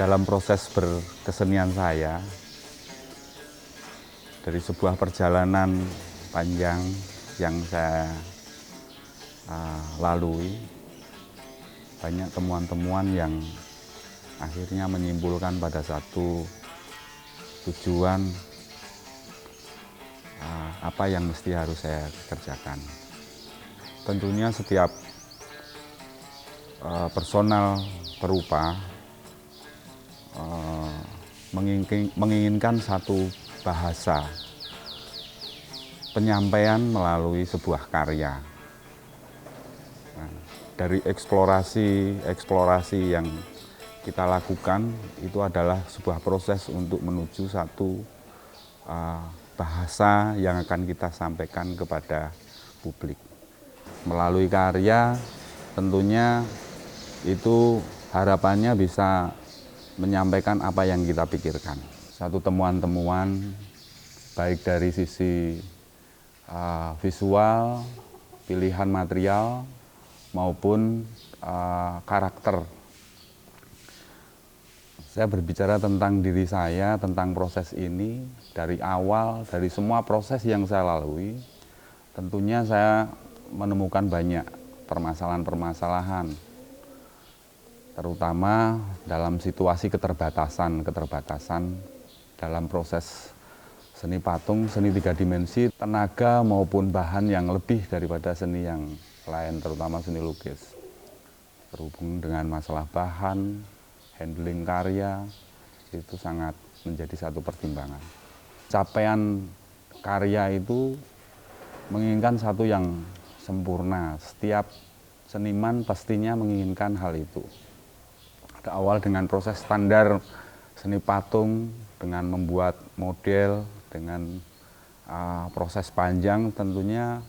dalam proses berkesenian saya, dari sebuah perjalanan panjang yang saya lalui, banyak temuan-temuan yang akhirnya menyimpulkan pada satu tujuan apa yang mesti harus saya kerjakan. Tentunya setiap personal perupa menginginkan satu bahasa penyampaian melalui sebuah karya. Nah, dari eksplorasi yang kita lakukan itu adalah sebuah proses untuk menuju satu bahasa yang akan kita sampaikan kepada publik. Melalui karya tentunya itu harapannya bisa menyampaikan apa yang kita pikirkan. Satu temuan-temuan baik dari sisi visual, pilihan material maupun karakter. Saya berbicara tentang diri saya, tentang proses ini dari awal, dari semua proses yang saya lalui. Tentunya saya menemukan banyak permasalahan-permasalahan, terutama dalam situasi keterbatasan dalam proses seni patung, seni 3 dimensi, tenaga maupun bahan yang lebih daripada seni yang lain, terutama seni lukis. Berhubung dengan masalah bahan, handling karya, itu sangat menjadi satu pertimbangan. Capaian karya itu menginginkan satu yang sempurna. Setiap seniman pastinya menginginkan hal itu. Ada awal dengan proses standar seni patung, dengan membuat model, dengan proses panjang, tentunya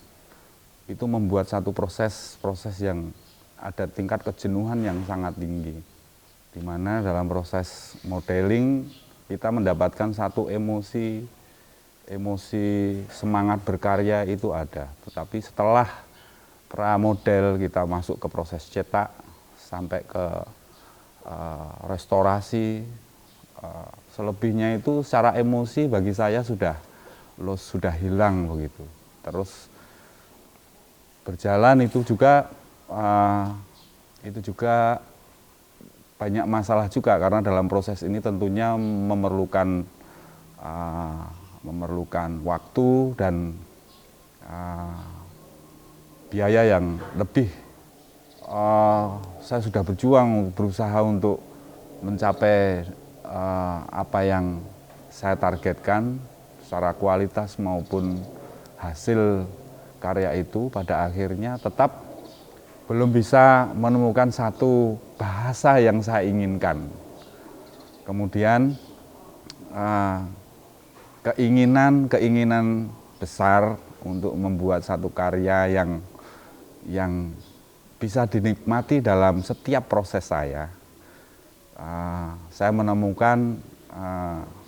itu membuat satu proses yang ada tingkat kejenuhan yang sangat tinggi. Di mana dalam proses modeling kita mendapatkan satu emosi semangat berkarya itu ada. Tetapi setelah pramodel kita masuk ke proses cetak sampai ke restorasi, selebihnya itu secara emosi bagi saya sudah hilang begitu. Terus berjalan itu juga banyak masalah juga, karena dalam proses ini tentunya memerlukan waktu dan biaya yang lebih. Saya sudah berjuang, berusaha untuk mencapai apa yang saya targetkan secara kualitas maupun hasil karya itu. Pada akhirnya tetap belum bisa menemukan satu bahasa yang saya inginkan. Kemudian keinginan besar untuk membuat satu karya yang bisa dinikmati dalam setiap proses saya. Saya menemukan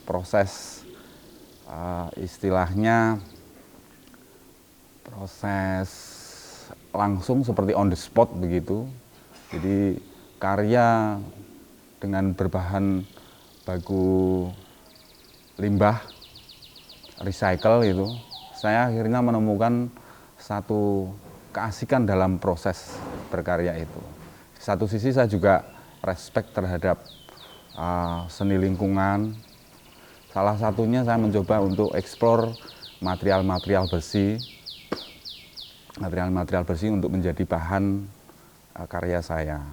proses istilahnya proses langsung seperti on the spot begitu. Jadi karya dengan berbahan baku limbah recycle itu, saya akhirnya menemukan satu keasikan dalam proses berkarya itu. Di satu sisi saya juga respect terhadap seni lingkungan. Salah satunya saya mencoba untuk eksplor material-material bersih untuk menjadi bahan karya saya.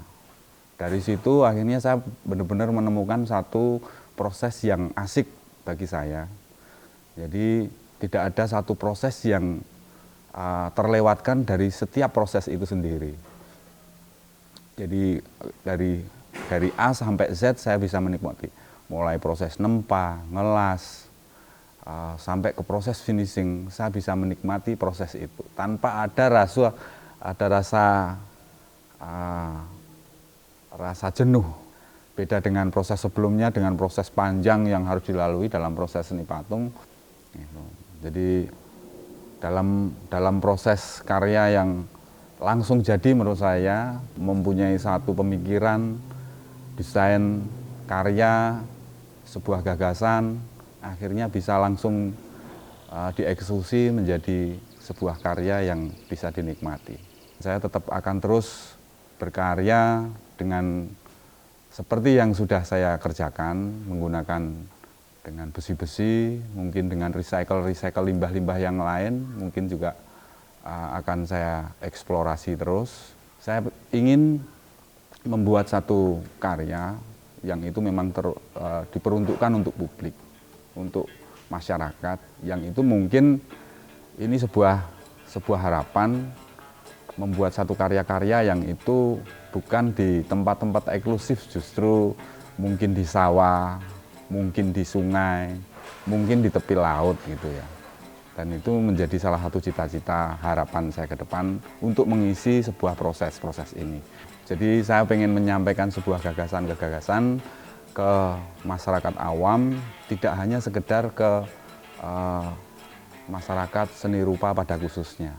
Dari situ akhirnya saya benar-benar menemukan satu proses yang asik bagi saya. Jadi tidak ada satu proses yang terlewatkan dari setiap proses itu sendiri. Jadi dari A sampai Z saya bisa menikmati, mulai proses nempa, ngelas, sampai ke proses finishing. Saya bisa menikmati proses itu tanpa ada rasa jenuh. Beda dengan proses sebelumnya, dengan proses panjang yang harus dilalui dalam proses seni patung. Jadi dalam proses karya yang langsung jadi, menurut saya mempunyai satu pemikiran desain karya, sebuah gagasan, akhirnya bisa langsung dieksekusi menjadi sebuah karya yang bisa dinikmati. Saya tetap akan terus berkarya dengan seperti yang sudah saya kerjakan, menggunakan dengan besi-besi, mungkin dengan recycle limbah-limbah yang lain, mungkin juga akan saya eksplorasi terus. Saya ingin membuat satu karya yang itu memang diperuntukkan untuk publik, untuk masyarakat, yang itu mungkin ini sebuah harapan membuat satu karya-karya yang itu bukan di tempat-tempat eksklusif, justru mungkin di sawah, mungkin di sungai, mungkin di tepi laut gitu ya. Dan itu menjadi salah satu cita-cita harapan saya ke depan untuk mengisi sebuah proses-proses ini. Jadi saya ingin menyampaikan sebuah gagasan-gagasan ke masyarakat awam, tidak hanya sekedar ke masyarakat seni rupa pada khususnya.